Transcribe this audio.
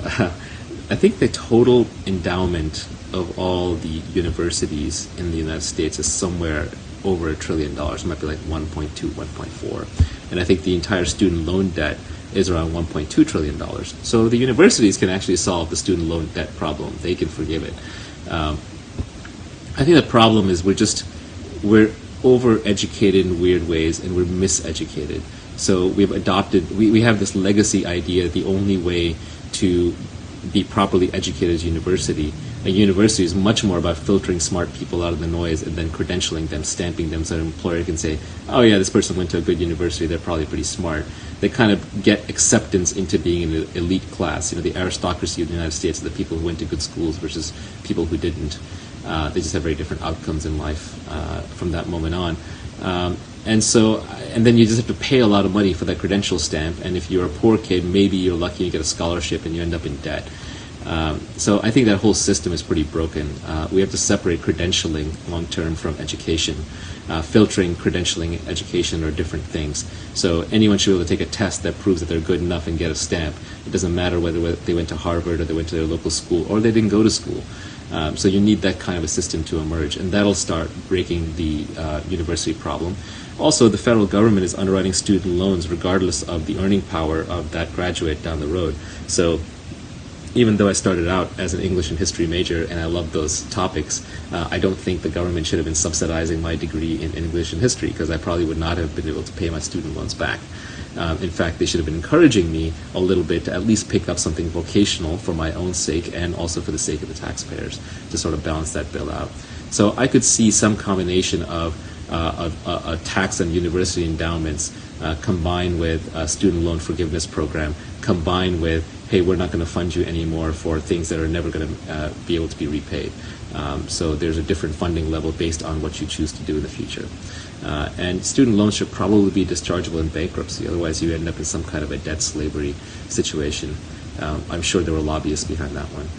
I think the total endowment of all the universities in the United States is somewhere over $1 trillion. It might be like 1.2, 1.4. And I think the entire student loan debt is around $1.2 trillion. So the universities can actually solve the student loan debt problem. They can forgive it. I think the problem is we're overeducated in weird ways, and we're miseducated. So we've adopted, we have this legacy idea that the only way to be properly educated is university. A university is much more about filtering smart people out of the noise and then credentialing them, stamping them, so an employer can say, oh yeah, this person went to a good university, they're probably pretty smart. They kind of get acceptance into being an elite class. You know, the aristocracy of the United States are the people who went to good schools versus people who didn't. They just have very different outcomes in life from that moment on. And then you just have to pay a lot of money for that credential stamp, and if you're a poor kid, maybe you're lucky and get a scholarship and you end up in debt. So I think that whole system is pretty broken. We have to separate credentialing long-term from education. Filtering, credentialing, education are different things. So anyone should be able to take a test that proves that they're good enough and get a stamp. It doesn't matter whether they went to Harvard or they went to their local school or they didn't go to school. So you need that kind of a system to emerge, and that'll start breaking the university problem. Also, the federal government is underwriting student loans regardless of the earning power of that graduate down the road. So even though I started out as an English and history major and I love those topics, I don't think the government should have been subsidizing my degree in English and history, because I probably would not have been able to pay my student loans back. In fact, they should have been encouraging me a little bit to at least pick up something vocational for my own sake and also for the sake of the taxpayers, to sort of balance that bill out. So I could see some combination of a tax on university endowments combined with a student loan forgiveness program, combined with, hey, we're not going to fund you anymore for things that are never going to be able to be repaid. So there's a different funding level based on what you choose to do in the future. And student loans should probably be dischargeable in bankruptcy, otherwise you end up in some kind of a debt slavery situation. I'm sure there were lobbyists behind that one.